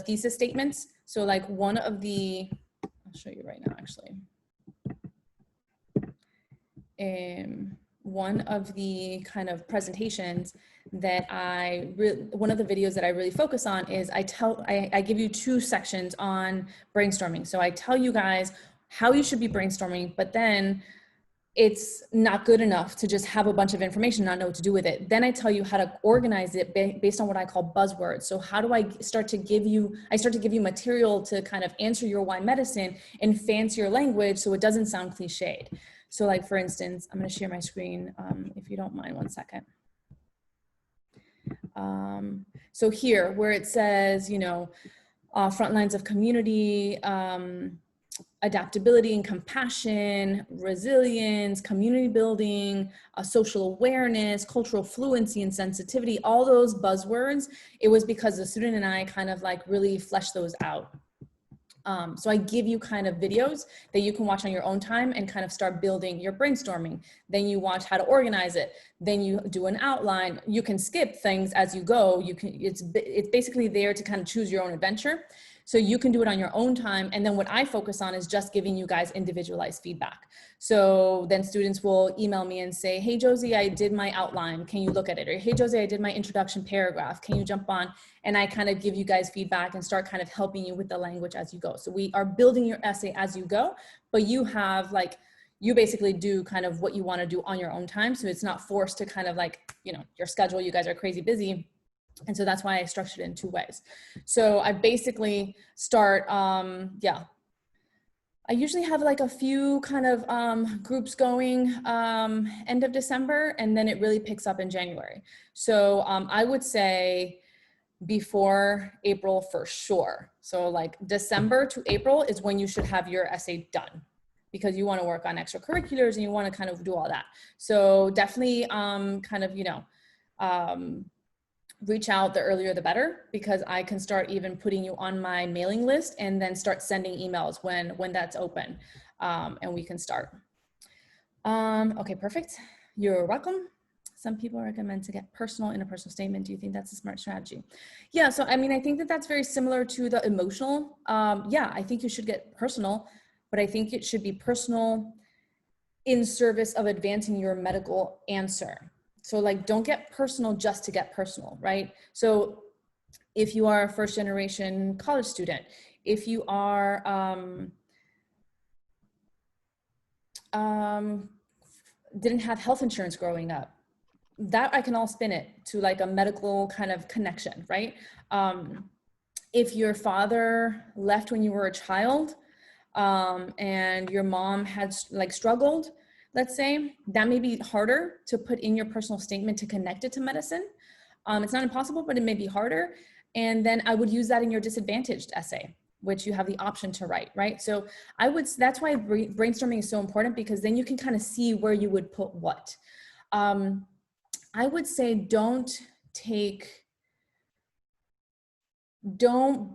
thesis statements. So like one of the, I'll show you right now, actually. one of the kind of presentations that one of the videos that I really focus on is I give you 2 sections on brainstorming. So I tell you guys how you should be brainstorming, but then it's not good enough to just have a bunch of information, not know what to do with it. Then I tell you how to organize it based on what I call buzzwords. So how do I start to give you material to kind of answer your why medicine in fancier language so it doesn't sound cliched. So like, for instance, I'm going to share my screen if you don't mind 1 second. So here where it says, you know, front lines of community, adaptability and compassion, resilience, community building, social awareness, cultural fluency and sensitivity, all those buzzwords, it was because the student and I kind of like really fleshed those out. So I give you kind of videos that you can watch on your own time and kind of start building your brainstorming. Then you watch how to organize it. Then you do an outline. You can skip things as you go. It's basically there to kind of choose your own adventure. So you can do it on your own time. And then what I focus on is just giving you guys individualized feedback. So then students will email me and say, hey, Josie, I did my outline. Can you look at it? Or hey, Josie, I did my introduction paragraph. Can you jump on? And I kind of give you guys feedback and start kind of helping you with the language as you go. So we are building your essay as you go, but you have like, you basically do kind of what you want to do on your own time. So it's not forced to kind of like, you know, your schedule, you guys are crazy busy. And so that's why I structured it in 2 ways. So I basically start, I usually have like a few kind of groups going end of December, and then it really picks up in January. So I would say before April for sure. So like December to April is when you should have your essay done, because you want to work on extracurriculars and you want to kind of do all that. So definitely kind of, you know, reach out, the earlier the better, because I can start even putting you on my mailing list and then start sending emails when that's open, and we can start. Okay, perfect. You're welcome. Some people recommend to get personal in a personal statement. Do you think that's a smart strategy? Yeah, so I mean, I think that that's very similar to the emotional. Yeah, I think you should get personal, but I think it should be personal in service of advancing your medical answer. So like, don't get personal just to get personal, right? So if you are a 1st generation college student, if you are, didn't have health insurance growing up, that I can all spin it to like a medical kind of connection, right? If your father left when you were a child, and your mom had like struggled, let's say, that may be harder to put in your personal statement to connect it to medicine. It's not impossible, but it may be harder. And then I would use that in your disadvantaged essay, which you have the option to write, right? So that's why brainstorming is so important, because then you can kind of see where you would put what. I would say don't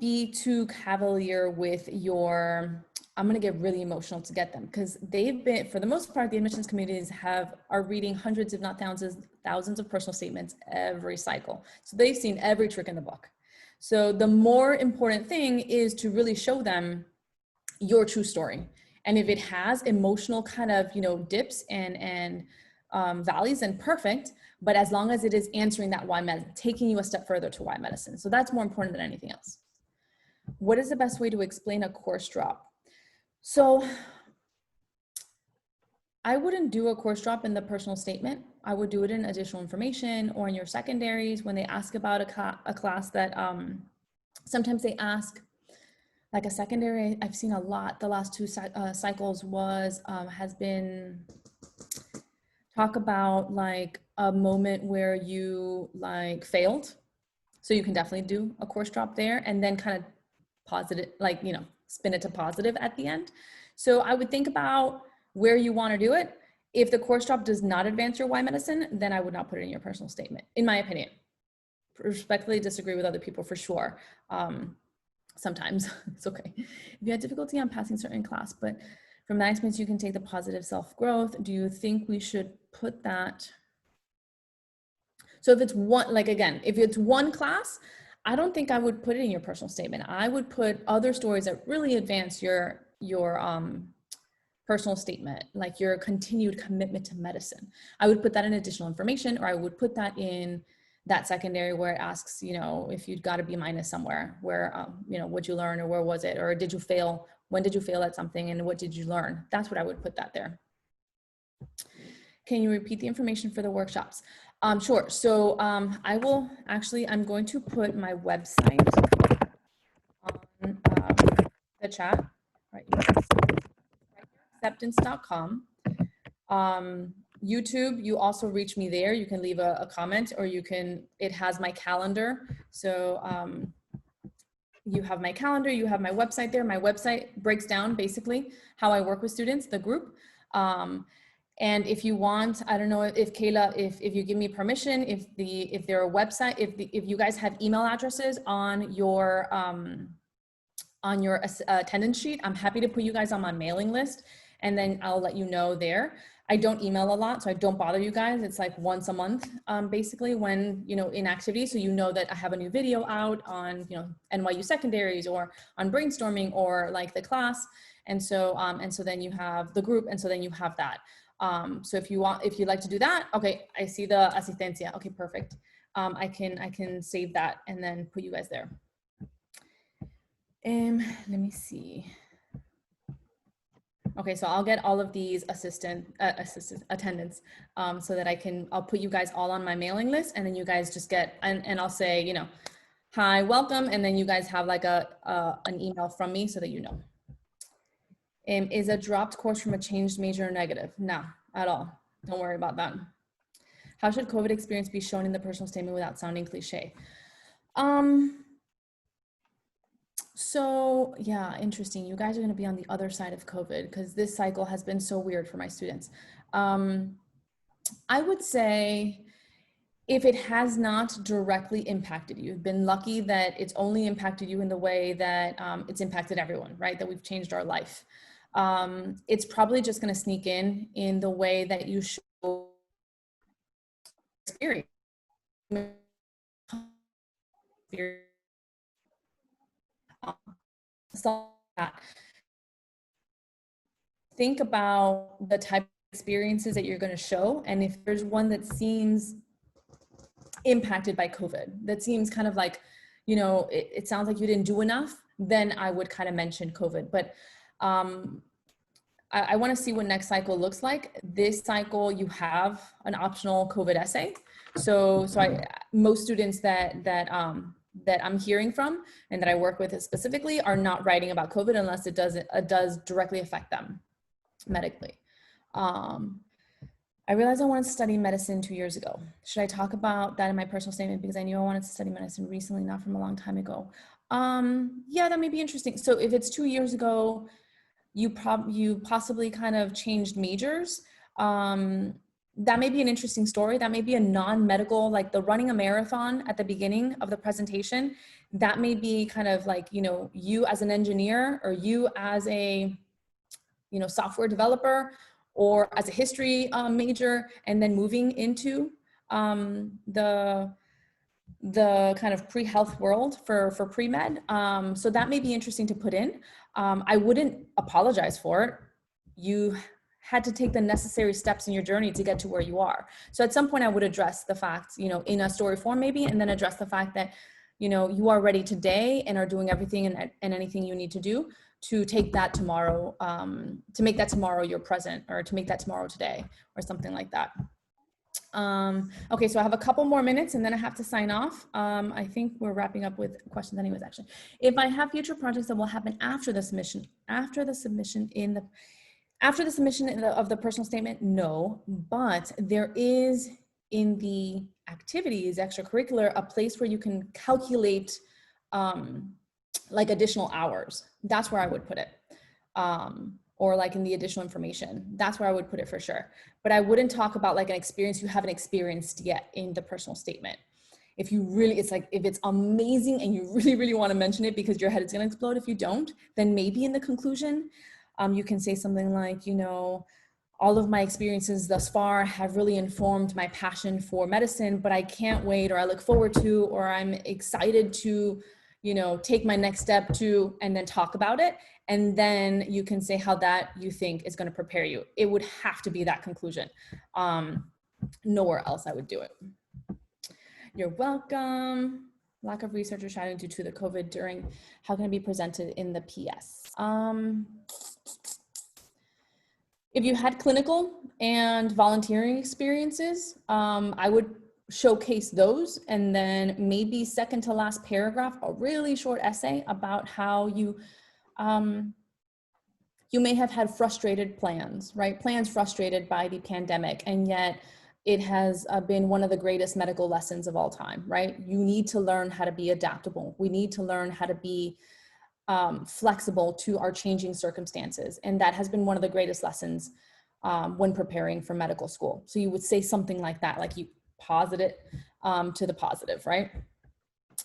be too cavalier with your, I'm going to get really emotional to get them, because they've been, for the most part, the admissions committees are reading hundreds, if not thousands of personal statements every cycle. So they've seen every trick in the book. So the more important thing is to really show them your true story. And if it has emotional kind of, you know, dips and valleys, then perfect. But as long as it is answering that why medicine, taking you a step further to why medicine. So that's more important than anything else. What is the best way to explain a course drop? So I wouldn't do a course drop in the personal statement. I would do it in additional information or in your secondaries when they ask about a class that sometimes they ask, like a secondary, I've seen a lot, the last 2 cycles has been talk about like a moment where you like failed. So you can definitely do a course drop there and then kind of positive, like, you know, spin it to positive at the end. So I would think about where you want to do it. If the course drop does not advance your why medicine, then I would not put it in your personal statement, in my opinion. Respectfully disagree with other people for sure. Sometimes it's okay. If you had difficulty on passing certain class, but from that experience, you can take the positive self-growth. Do you think we should put that? So if it's one, like again, if it's one class, I don't think I would put it in your personal statement. I would put other stories that really advance your personal statement, like your continued commitment to medicine. I would put that in additional information, or I would put that in that secondary where it asks, you know, if you'd got a B- somewhere, where, you know, what'd you learn, or where was it, or did you fail? When did you fail at something, and what did you learn? That's what I would put that there. Can you repeat the information for the workshops? Sure. So I will actually, I'm going to put my website on the chat, right? Acceptance.com. YouTube, you also reach me there. You can leave a comment, or you can, it has my calendar. So you have my calendar, you have my website there. My website breaks down basically how I work with students, the group. And if you want, I don't know if Kayla, if you give me permission, if there are website, if you guys have email addresses on your attendance sheet, I'm happy to put you guys on my mailing list, and then I'll let you know there. I don't email a lot, so I don't bother you guys. It's like once a month, basically, when, you know, in activities. So you know that I have a new video out on, you know, NYU secondaries, or on brainstorming, or like the class. And so then you have the group, and so then you have that. So if you'd like to do that, okay, I see the asistencia. Okay, perfect. I can save that and then put you guys there. Let me see. Okay, so I'll get all of these attendance so that I'll put you guys all on my mailing list, and then you guys just get, and I'll say, you know, hi, welcome, and then you guys have like an email from me so that you know. Is a dropped course from a changed major negative? No, at all. Don't worry about that. How should COVID experience be shown in the personal statement without sounding cliche? So yeah, interesting. You guys are going to be on the other side of COVID, because this cycle has been so weird for my students. I would say, if it has not directly impacted you, you've been lucky that it's only impacted you in the way that it's impacted everyone, right? That we've changed our life. It's probably just going to sneak in the way that you show experience. Think about the type of experiences that you're going to show, and if there's one that seems impacted by COVID, that seems kind of like, you know, it sounds like you didn't do enough, then I would kind of mention COVID. But I want to see what next cycle looks like. This cycle, you have an optional COVID essay. So most students that I'm hearing from and that I work with specifically are not writing about COVID unless it does directly affect them medically. I realized I wanted to study medicine 2 years ago. Should I talk about that in my personal statement? Because I knew I wanted to study medicine recently, not from a long time ago. Yeah, that may be interesting. So if it's 2 years ago, you possibly kind of changed majors. That may be an interesting story. That may be a non-medical, like the running a marathon at the beginning of the presentation. That may be kind of like, you know, you as an engineer, or you as a, you know, software developer, or as a history major, and then moving into the kind of pre-health world for pre-med. So that may be interesting to put in. I wouldn't apologize for it. You had to take the necessary steps in your journey to get to where you are. So at some point I would address the fact, you know, in a story form maybe, and then address the fact that, you know, you are ready today and are doing everything and anything you need to do to take that tomorrow, to make that tomorrow your present, or to make that tomorrow today, or something like that. Okay, so I have a couple more minutes and then I have to sign off. I think we're wrapping up with questions anyways, actually. If I have future projects that will happen after the submission of the personal statement, no, but there is in the activities, extracurricular, a place where you can calculate like additional hours. That's where I would put it. Or like in the additional information, that's where I would put it for sure. But I wouldn't talk about like an experience you haven't experienced yet in the personal statement. If you really, it's like, if it's amazing and you really, really want to mention it because your head is going to explode if you don't, then maybe in the conclusion, you can say something like, you know, all of my experiences thus far have really informed my passion for medicine, but I can't wait, or I look forward to, or I'm excited to, you know, take my next step to, and then talk about it. And then you can say how that you think is going to prepare you. It would have to be that conclusion. Nowhere else I would do it. You're welcome. Lack of research or shadowing due to the COVID during, how can it be presented in the PS? If you had clinical and volunteering experiences, I would showcase those, and then maybe second to last paragraph, a really short essay about how you may have had frustrated plans, right? Plans frustrated by the pandemic, and yet it has been one of the greatest medical lessons of all time, right? You need to learn how to be adaptable. We need to learn how to be flexible to our changing circumstances. And that has been one of the greatest lessons when preparing for medical school. So you would say something like that, like you posit it to the positive, right?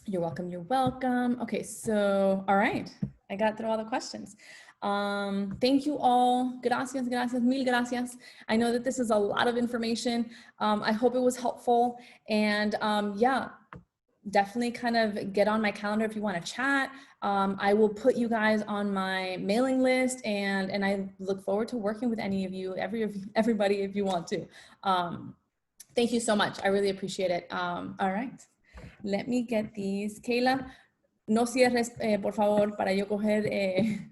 You're welcome, you're welcome. Okay, so, all right. I got through all the questions. Thank you all. Gracias, gracias, mil gracias. I know that this is a lot of information. I hope it was helpful. And yeah, definitely kind of get on my calendar if you want to chat. I will put you guys on my mailing list, and I look forward to working with any of you, everybody, if you want to. Thank you so much. I really appreciate it. All right. Let me get these. Kayla, no cierres, por favor, para yo coger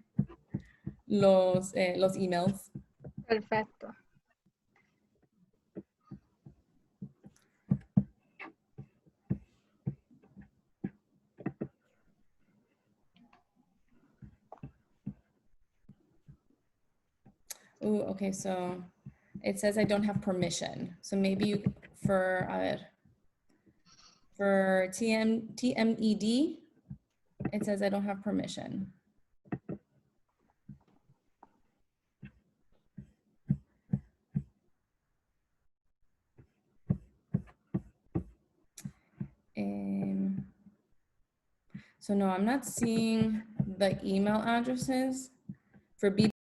los emails. Perfecto. Ooh, okay, so it says I don't have permission. So maybe you, for TMED, it says I don't have permission. So no, I'm not seeing the email addresses for B